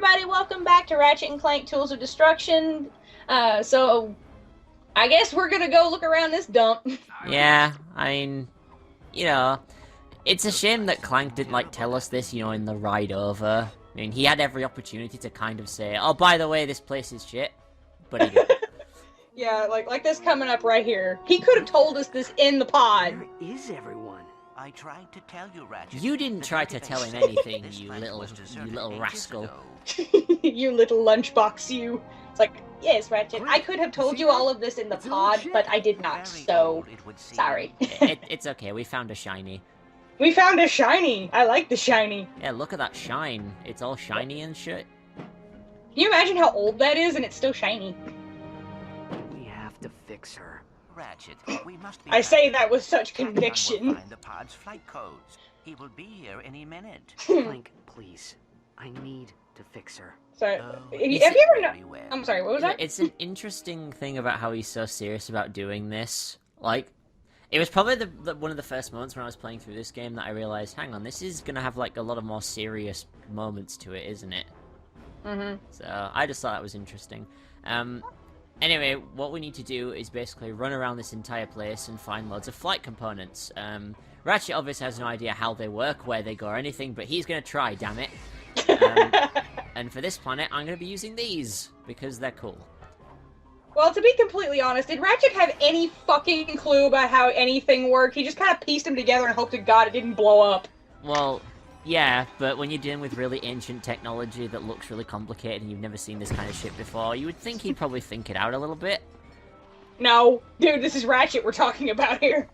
everybody, welcome back to Ratchet and Clank Tools of Destruction. So, I guess we're gonna go look around this dump. Yeah, I mean, it's a shame that Clank didn't, tell us this, in the ride over. I mean, he had every opportunity to kind of say, oh, by the way, this place is shit, but he didn't. Yeah, like this coming up right here. He could have told us this in the pod. Where is everyone? I tried to tell you, Ratchet. You didn't try to tell him anything, you little rascal. You little lunchbox, you. It's like, yes, Ratchet, I could have told you all of this in the pod, but I did not, so sorry. It's okay, we found a shiny. We found a shiny! I like the shiny. Yeah, look at that shine. It's all shiny and shit. Can you imagine how old that is and it's still shiny? We have to fix her. Ratchet, we must be I say that with such conviction. Find the pod's flight codes. He will be here any minute. Clank, please. I need to fix her. Sorry. Oh, have you ever very well. I'm sorry, what was that? It's an interesting thing about how he's so serious about doing this. It was probably one of the first moments when I was playing through this game that I realized, hang on, this is gonna have, a lot of more serious moments to it, isn't it? Mm-hmm. So, I just thought that was interesting. Anyway, what we need to do is basically run around this entire place and find loads of flight components. Ratchet obviously has no idea how they work, where they go, or anything, but he's gonna try, damn it. And for this planet, I'm gonna be using these, because they're cool. Well, to be completely honest, did Ratchet have any fucking clue about how anything worked? He just kind of pieced them together and hoped to God it didn't blow up. Well, yeah, but when you're dealing with really ancient technology that looks really complicated and you've never seen this kind of shit before, you would think he'd probably think it out a little bit. No, dude, this is Ratchet we're talking about here.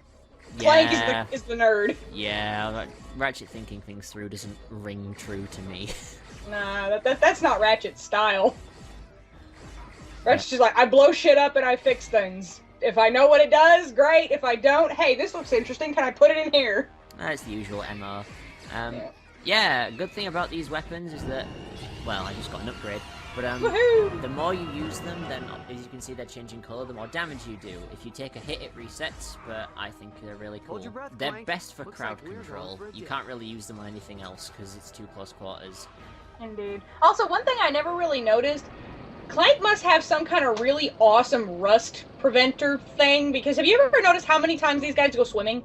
Clank is the nerd. Yeah, Ratchet thinking things through doesn't ring true to me. Nah, that's not Ratchet's style. Ratchet's just like, I blow shit up and I fix things. If I know what it does, great. If I don't, hey, this looks interesting, can I put it in here? That's the usual MO. Yeah, good thing about these weapons is that, well, I just got an upgrade, but the more you use them, then as you can see they're changing colour, the more damage you do. If you take a hit, it resets, but I think they're really cool. Hold your breath, They're Clank. best for Looks crowd like we're control. going for a You jet. can't really use them on anything else because it's too close quarters. Indeed. Also, one thing I never really noticed, Clank must have some kind of really awesome rust preventer thing, because have you ever noticed how many times these guys go swimming?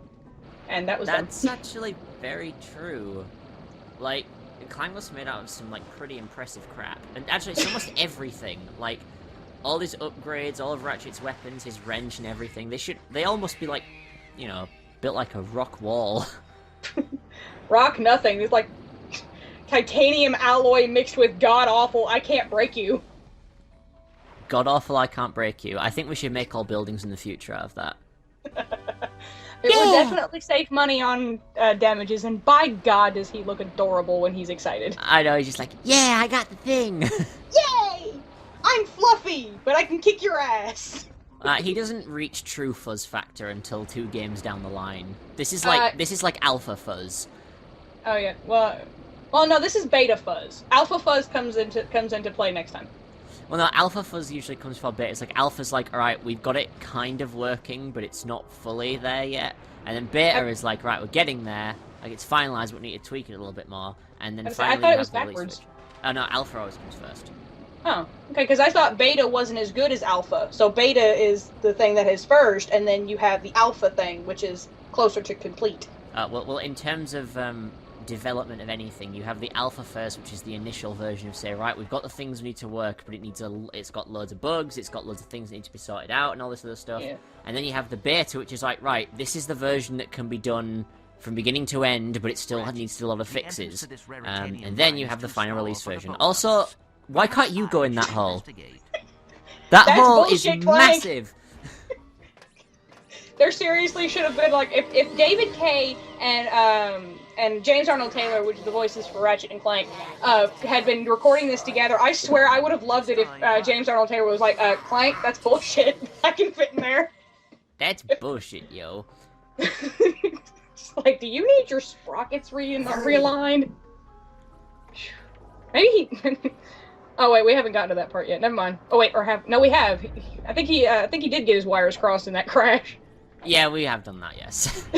And that was That's actually very true. Clank was made out of some, pretty impressive crap. And actually, it's almost everything. All his upgrades, all of Ratchet's weapons, his wrench and everything, they all must be, built like a rock wall. rock nothing. It's like titanium alloy mixed with god-awful, I can't break you. God awful, I can't break you. I think we should make all buildings in the future out of that. It would definitely save money on damages, and by God does he look adorable when he's excited. I know, he's just like, yeah, I got the thing! Yay! I'm fluffy, but I can kick your ass! He doesn't reach true fuzz factor until 2 games down the line. This is like alpha fuzz. Oh yeah, well no, this is beta fuzz. Alpha fuzz comes into play next time. Well, no, alpha fuzz usually comes before beta. It's alpha's alright, we've got it kind of working, but it's not fully there yet. And then beta is right, we're getting there. It's finalized, but we need to tweak it a little bit more. And then finally I thought you it was have the release backwards. switch. Oh no, alpha always comes first. Oh, okay, because I thought beta wasn't as good as alpha. So beta is the thing that is first, and then you have the alpha thing, which is closer to complete. Well, in terms of development of anything, you have the alpha first, which is the initial version of, say, right, we've got the things we need to work, but it's got loads of bugs, it's got loads of things that need to be sorted out, and all this other stuff. Yeah. And then you have the beta, which is right, this is the version that can be done from beginning to end, but it still needs a lot of fixes. And then you have the final release version. Also, why can't you go in that hole? That hole is bullshit, Clank. massive! There seriously should have been, if David Kay and James Arnold Taylor, which is the voices for Ratchet and Clank, had been recording this together, I swear I would have loved it if James Arnold Taylor was like, Clank, that's bullshit. I can fit in there. That's bullshit, yo. Just do you need your sprockets realigned? Maybe he... Oh wait, we haven't gotten to that part yet. Never mind. Oh wait, no, we have. I think he did get his wires crossed in that crash. Yeah, we have done that, yes.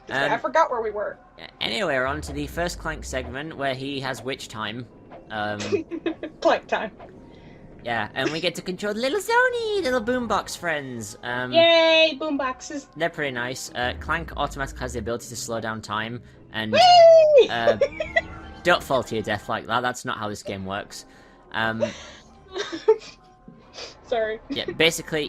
I forgot where we were. Anyway, we're on to the first Clank segment, where he has witch time. Clank time. Yeah, and we get to control little Zony, little boombox friends. Yay, boomboxes. They're pretty nice. Clank automatically has the ability to slow down time, and Whee! don't fall to your death like that. That's not how this game works. Sorry. Yeah, basically,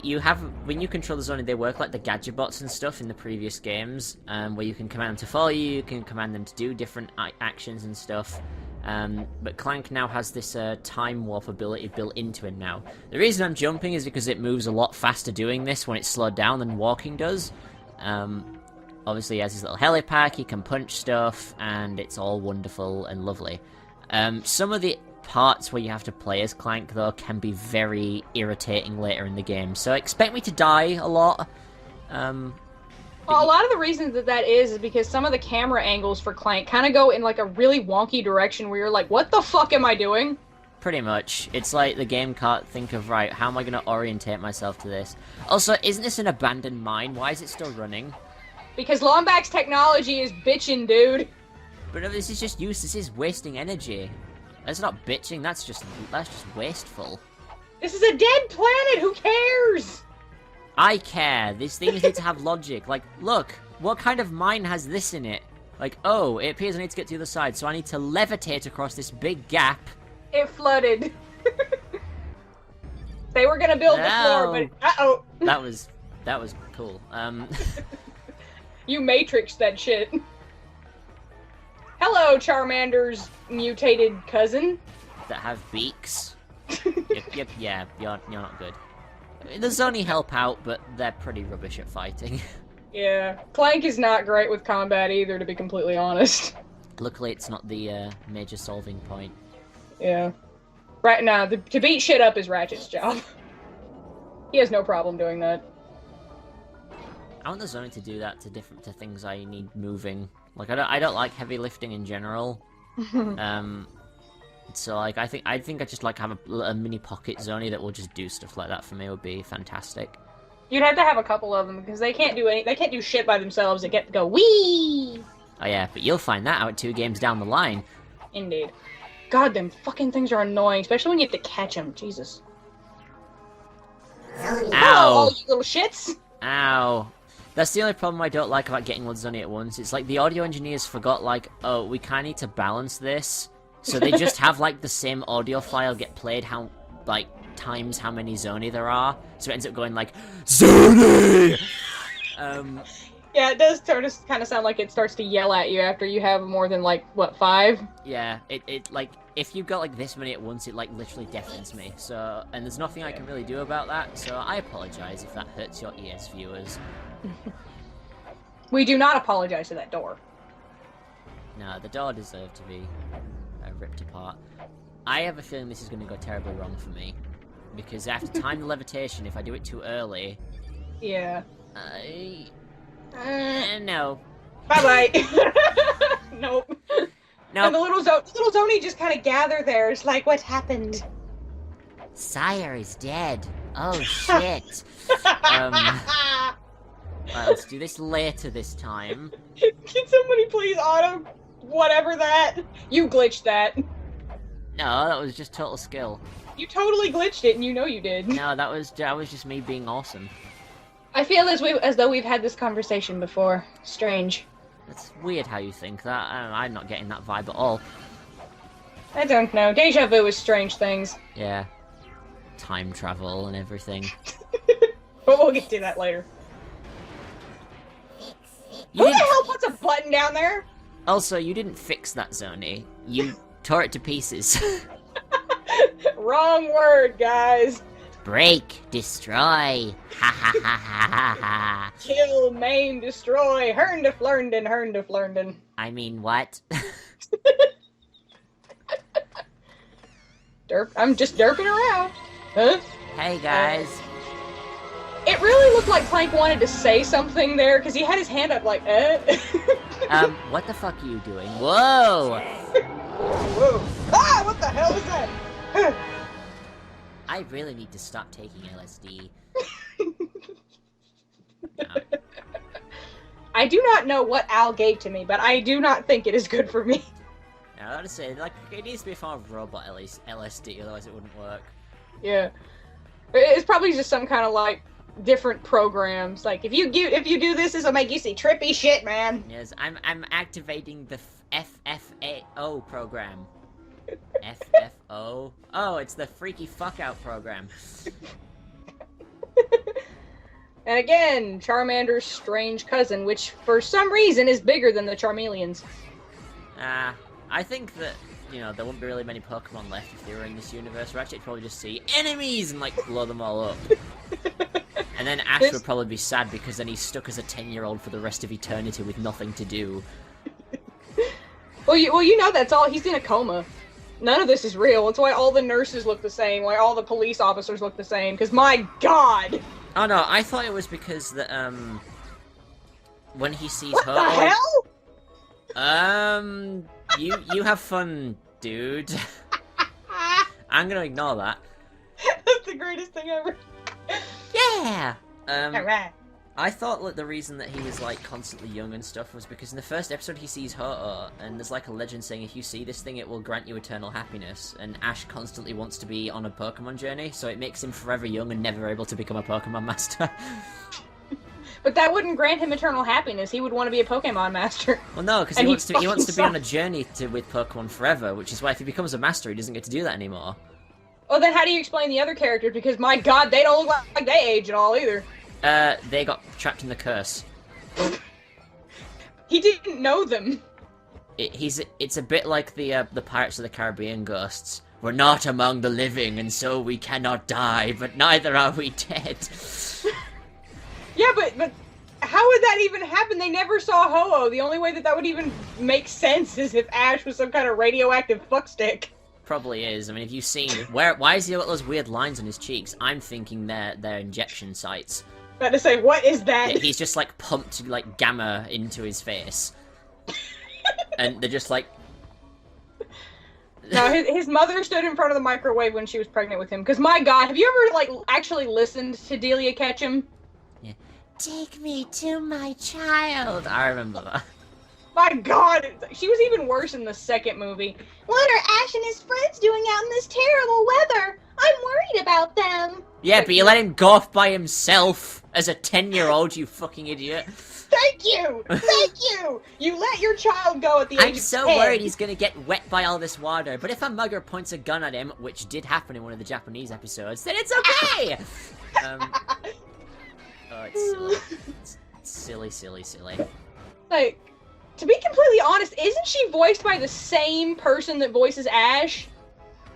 when you control the Zony, they work like the gadget bots and stuff in the previous games, where you can command them to follow you can command them to do different actions and stuff. But Clank now has this time warp ability built into him now. The reason I'm jumping is because it moves a lot faster doing this when it's slowed down than walking does. Obviously, he has his little helipack, he can punch stuff, and it's all wonderful and lovely. Some of the parts where you have to play as Clank, though, can be very irritating later in the game, so expect me to die a lot. Well, a lot of the reasons that is because some of the camera angles for Clank kind of go in like a really wonky direction where you're like, what the fuck am I doing? Pretty much. It's like the game can't think of, right, how am I going to orientate myself to this? Also, isn't this an abandoned mine? Why is it still running? Because Lombax's technology is bitchin', dude. But no, this is just use. This is wasting energy. That's not bitching, that's just wasteful. This is a dead planet, who cares? I care. These things need to have logic. Like, look, what kind of mine has this in it? Like, oh, it appears I need to get to the other side, so I need to levitate across this big gap. It flooded. They were gonna build the floor, but uh-oh. That was cool. You Matrixed that shit. Hello, Charmander's mutated cousin. That have beaks. Yep, yeah, you're not good. The Zony help out, but they're pretty rubbish at fighting. Yeah, Clank is not great with combat either, to be completely honest. Luckily, it's not the major solving point. Yeah. Right now, to beat shit up is Ratchet's job. He has no problem doing that. I want the Zony to do that to things I need moving. Like, I don't like heavy lifting in general. So like I think I just like have a mini pocket Zony that will just do stuff like that for me. Would be fantastic. You'd have to have a couple of them because they can't do shit by themselves. They get to go wee. Oh yeah, but you'll find that out 2 games down the line. Indeed. God, them fucking things are annoying, especially when you have to catch them. Jesus. Ow! Hello, all you little shits. Ow! That's the only problem I don't like about getting one Zony at once. It's like the audio engineers forgot, like, oh, we kind of need to balance this. So they just have, like, the same audio file get played times how many Zony there are. So it ends up going, like, Zony! Yeah, it does kind of sound like it starts to yell at you after you have more than, like, what, 5? Yeah, it like, if you've got, like, this many at once, it, like, literally deafens me. So, and there's nothing I can really do about that, so I apologize if that hurts your ears, viewers. We do not apologize to that door. No, the door deserved to be ripped apart. I have a feeling this is going to go terribly wrong for me. Because after time the levitation, if I do it too early... Yeah. No. Bye-bye. Nope. No. And the little Zony just kind of gather there. It's like, what happened? Sire is dead. Oh, shit. Right, let's do this later this time. Can somebody please auto whatever that? You glitched that. No, that was just total skill. You totally glitched it, and you know you did. No, that was just me being awesome. I feel as though we've had this conversation before. Strange. It's weird how you think that. I'm not getting that vibe at all. I don't know. Deja vu is strange things. Yeah. Time travel and everything. But we'll get to that later. Who the hell puts a button down there? Also, you didn't fix that, Zony. You tore it to pieces. Wrong word, guys. Break, destroy. Ha ha ha ha ha ha. Kill, maim, destroy. Hern to Flurnden. I mean, what? Derp. I'm just derping around. Huh? Hey, guys. It really looked like Clank wanted to say something there, because he had his hand up like, What the fuck are you doing? Whoa! Whoa. Ah, what the hell is that? I really need to stop taking LSD. I do not know what Al gave to me, but I do not think it is good for me. I would say, like, it needs to be a form of robot LSD, otherwise it wouldn't work. Yeah. It's probably just some kind of, like, different programs. Like, if you do this, this'll make you see trippy shit, man. Yes, I'm activating the FFAO program. FFO? Oh, it's the Freaky Fuck Out program. And again, Charmander's strange cousin, which for some reason is bigger than the Charmeleons. I think that, you know, there wouldn't be really many Pokemon left if they were in this universe. Ratchet would probably just see enemies and, like, blow them all up. And then Ash would probably be sad because then he's stuck as a 10-year-old for the rest of eternity with nothing to do. Well, you know that's all. He's in a coma. None of this is real. It's why all the nurses look the same, why all the police officers look the same, because my god! Oh no, I thought it was because that, when he sees What her... the hell? You have fun, dude. I'm gonna ignore that. That's the greatest thing ever. Yeah! Alright. I thought that the reason that he was, like, constantly young and stuff was because in the first episode he sees Ho-Oh, and there's, like, a legend saying if you see this thing it will grant you eternal happiness, and Ash constantly wants to be on a Pokemon journey, so it makes him forever young and never able to become a Pokemon master. But that wouldn't grant him eternal happiness. He would want to be a Pokemon master. Well, no, because he wants to be on a journey with Pokemon forever, which is why if he becomes a master he doesn't get to do that anymore. Well, then how do you explain the other characters? Because, my god, they don't look like they age at all, either. They got trapped in the curse. He didn't know them. It's a bit like the Pirates of the Caribbean ghosts. We're not among the living, and so we cannot die, but neither are we dead. Yeah, but how would that even happen? They never saw Ho-Oh. The only way that would even make sense is if Ash was some kind of radioactive fuckstick. Probably is. I mean, if you've seen why has he got those weird lines on his cheeks? I'm thinking they're injection sites. About to say, what is that? Yeah, he's just like pumped like gamma into his face, and they're just like. No, his mother stood in front of the microwave when she was pregnant with him. Because my god, have you ever like actually listened to Delia Ketchum? Yeah. Take me to my child. I remember that. My god, she was even worse in the second movie. What are Ash and his friends doing out in this terrible weather? I'm worried about them. Yeah, but you let him go off by himself as a 10-year-old, you fucking idiot. Thank you! Thank you! You let your child go at the age of 10. I'm so worried he's gonna get wet by all this water, but if a mugger points a gun at him, which did happen in one of the Japanese episodes, then it's okay! Oh, it's silly. It's silly, silly, silly. Like, to be completely honest, isn't she voiced by the same person that voices Ash?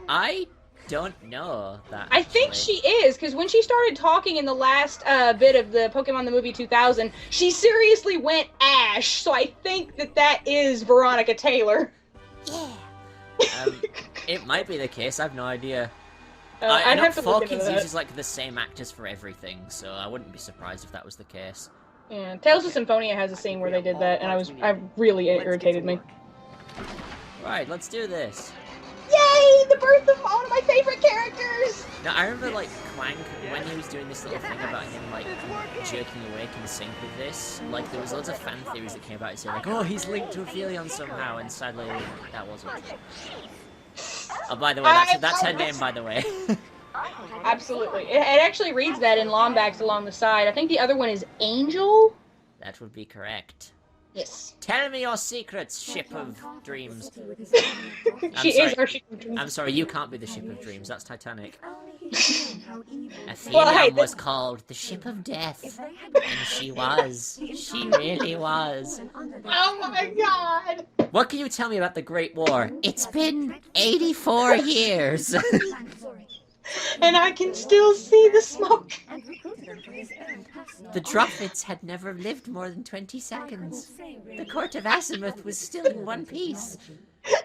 I don't know that. I think she is, because when she started talking in the last bit of the Pokemon the Movie 2000, she seriously went Ash, so I think that is Veronica Taylor. Yeah. It might be the case, I have no idea. I'd have to look into that. uses like the same actors for everything, so I wouldn't be surprised if that was the case. Yeah, Tales of Symphonia has a scene where they did that, and I really irritated me. Right, let's do this. Yay! The birth of one of my favorite characters! Now, I remember, like, Clank, when he was doing this little thing about him, like, jerking awake in sync with this, like, there was loads of fan theories that came about saying, like, oh, he's linked to Aphelion somehow, and sadly, that wasn't true. Oh, by the way, that's her name, by the way. Absolutely. It actually reads that in Lombax along the side. I think the other one is Angel? That would be correct. Yes. Tell me your secrets, Ship of Dreams. She is our Ship of Dreams. I'm sorry, you can't be the Ship of Dreams. That's Titanic. Athena Well, hey, was called the Ship of Death. And she was. She really was. Oh my god! What can you tell me about the Great War? It's been 84 years. And I can still see the smoke. The Drophits had never lived more than 20 seconds. The court of Azimuth was still in one piece.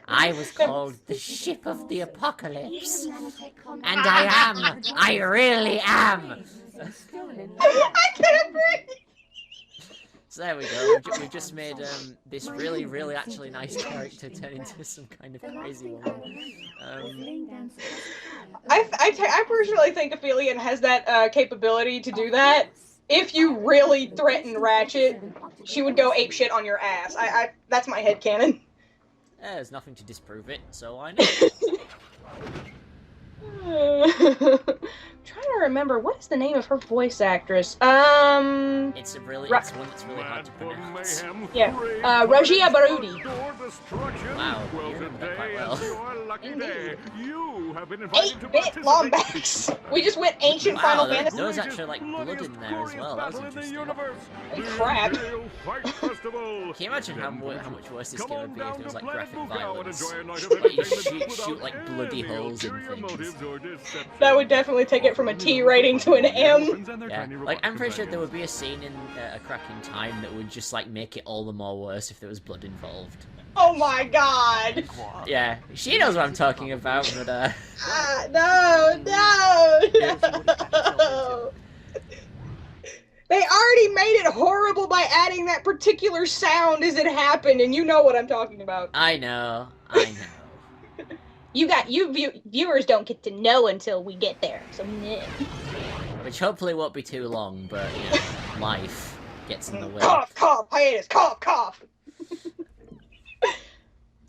I was called the Ship of the Apocalypse. And I am. I really am. I can't breathe! So there we go. We've just made this really, really actually nice character turn into some kind of crazy woman. I personally think Aphelion has that capability to do that. If you really threaten Ratchet, she would go apeshit on your ass. That's my headcanon. There's nothing to disprove it, so I know. Trying to remember, what is the name of her voice actress? It's one that's really hard to pronounce. Yeah, Rajia Barudi. Wow, you remember that quite well. Indeed. 8-bit Lombax. We just went ancient Final Fantasy. There was actually like blood in there as well. That was interesting. Holy crap. Can you imagine how much worse this game would be if there was like graphic violence? Like you shoot like bloody holes in things. That would definitely take it from a T rating to an M. Yeah, like I'm pretty sure there would be a scene in A Crack in Time that would just like make it all the more worse if there was blood involved. Oh my god! Yeah, she knows what I'm talking about, but no! They already made it horrible by adding that particular sound as it happened, and you know what I'm talking about. I know. Viewers don't get to know until we get there, so meh. Which hopefully won't be too long, but you know, life gets in the way. Cough, cough, hiatus, cough, cough.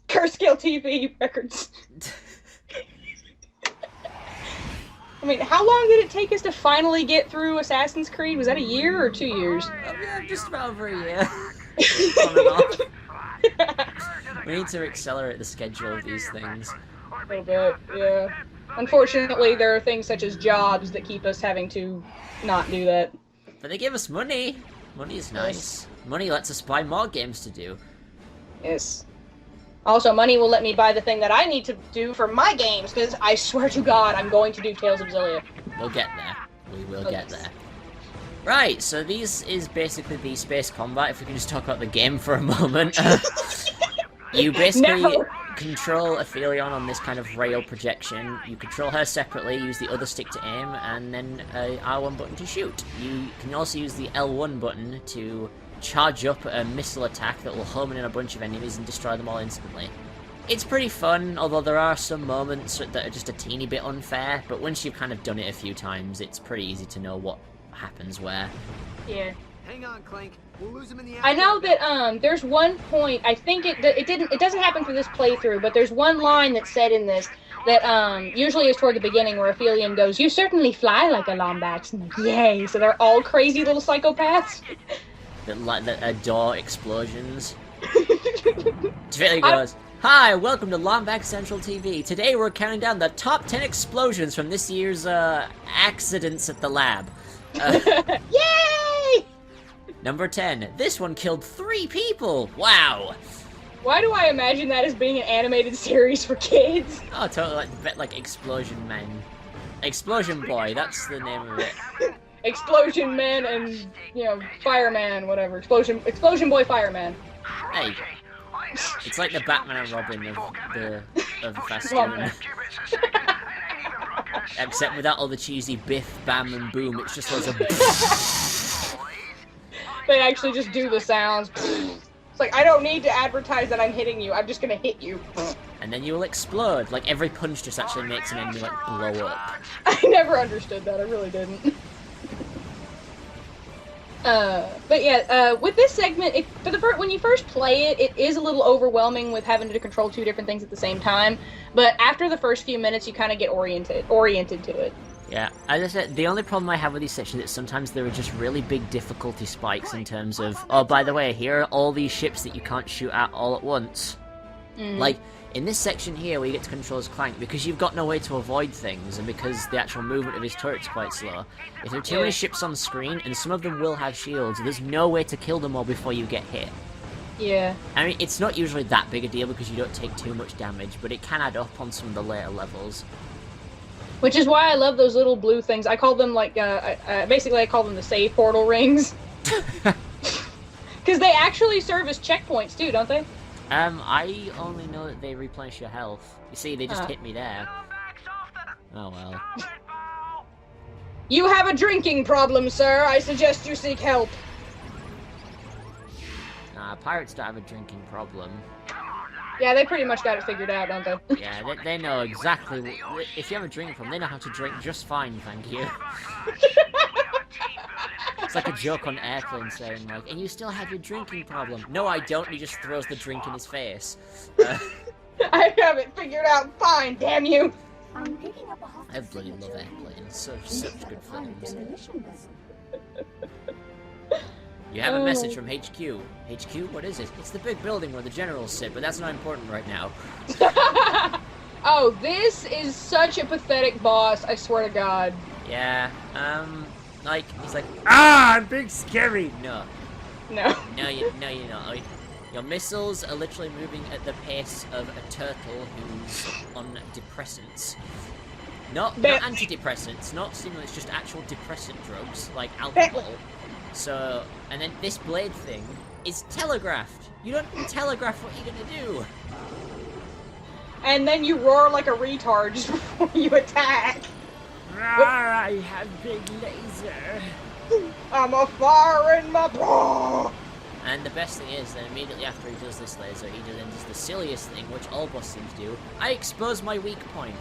Curse Kill TV records. I mean, how long did it take us to finally get through Assassin's Creed? Was that a year or 2 years? Yeah, just about over a year. On and off. We need to accelerate the schedule of these things. A little bit, yeah. Unfortunately, there are things such as jobs that keep us having to not do that. But they give us money. Money is nice. Money lets us buy more games to do. Yes. Also, money will let me buy the thing that I need to do for my games, because I swear to God, I'm going to do Tales of Xillia. We'll get there. We will get there. Right, so this is basically the space combat, if we can just talk about the game for a moment. You basically control Aphelion on this kind of rail projection. You control her separately, use the other stick to aim, and then R1 button to shoot. You can also use the L1 button to charge up a missile attack that will home in a bunch of enemies and destroy them all instantly. It's pretty fun, although there are some moments that are just a teeny bit unfair, but once you've kind of done it a few times, it's pretty easy to know what happens where. Yeah. Hang on, Clank. We'll lose him in the I know that there's one point, I think it doesn't happen for this playthrough, but there's one line that's said in this that usually is toward the beginning where Aphelion goes, "You certainly fly like a Lombax." And like, yay! So they're all crazy little psychopaths. That adore explosions. Aphelion goes, "Hi, welcome to Lombax Central TV. Today we're counting down the top 10 explosions from this year's accidents at the lab." Yay! Number 10. This one killed 3 people. Wow. Why do I imagine that as being an animated series for kids? Oh, totally like Explosion Men. Explosion Boy, that's the name of it. Explosion Man and, you know, Fireman, whatever. Explosion Boy Fireman. Hey. It's like the Batman and Robin of Fastoon. Except without all the cheesy biff, bam, and boom, it's just loads of They actually just do the sounds. It's like, I don't need to advertise that I'm hitting you, I'm just gonna hit you. And then you will explode. Like, every punch just actually makes an enemy, like, blow up. I never understood that, I really didn't. But yeah, with this segment, when you first play it, it is a little overwhelming with having to control 2 different things at the same time. But after the first few minutes, you kind of get oriented to it. Yeah, as I said, the only problem I have with these sections is sometimes there are just really big difficulty spikes in terms of, oh, by the way, here are all these ships that you can't shoot at all at once. Mm-hmm. Like, in this section here where you get to control as Clank, because you've got no way to avoid things, and because the actual movement of his turret's quite slow, if there are too many ships on screen, and some of them will have shields, there's no way to kill them all before you get hit. Yeah. I mean, it's not usually that big a deal because you don't take too much damage, but it can add up on some of the later levels. Which is why I love those little blue things. I call them, like, basically I call them the save portal rings. Because they actually serve as checkpoints, too, don't they? I only know that they replenish your health. You see, they just hit me there. Oh well. You have a drinking problem, sir. I suggest you seek help. Nah, pirates don't have a drinking problem. Yeah, they pretty much got it figured out, don't they? Yeah, they know exactly. If you have a drinking problem, they know how to drink just fine, thank you. It's like a joke on Airplane saying, like, and you still have your drinking problem. No, I don't. And he just throws the drink in his face. I have it figured out fine, damn you! I bloody love Airplane. Such good films. You have a message from HQ. HQ? What is it? It's the big building where the generals sit, but that's not important right now. Oh, this is such a pathetic boss, I swear to God. Yeah, like, he's like, ah, I'm big scary! No. No. No, you're not. Like, your missiles are literally moving at the pace of a turtle who's on depressants. Not antidepressants, not stimulants, just actual depressant drugs, like alcohol. So, and then this blade thing is telegraphed. You don't telegraph what you're gonna do. And then you roar like a retard just before you attack. I have big laser. I'm a fire in my bra. And the best thing is that immediately after he does this laser, he then does the silliest thing, which all boss teams do. I expose my weak point.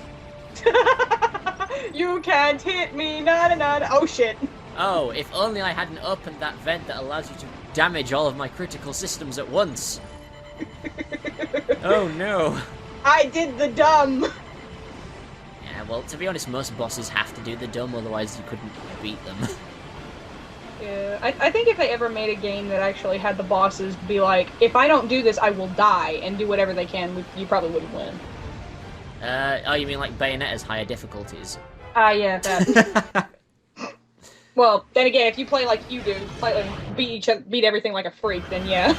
You can't hit me, na. Oh shit. Oh, if only I hadn't opened that vent that allows you to damage all of my critical systems at once. Oh no. I did the dumb. Yeah, well, to be honest, most bosses have to do the dumb, otherwise you couldn't beat them. Yeah, I think if they ever made a game that actually had the bosses be like, if I don't do this, I will die, and do whatever they can, you probably wouldn't win. Oh, you mean like Bayonetta's higher difficulties? Yeah, that. Well, then again, if you play like you do, beat everything like a freak, then yeah.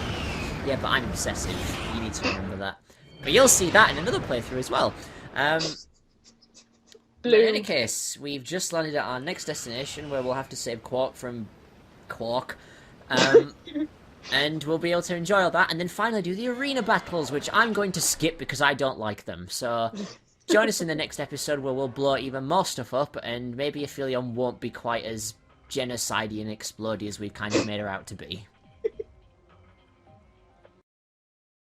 Yeah, but I'm obsessive. You need to remember that. But you'll see that in another playthrough as well. In any case, we've just landed at our next destination, where we'll have to save Quark from Quark. And we'll be able to enjoy all that, and then finally do the arena battles, which I'm going to skip because I don't like them. So join us in the next episode where we'll blow even more stuff up, and maybe Aphelion won't be quite as genocide-y and explodey as we've kind of made her out to be.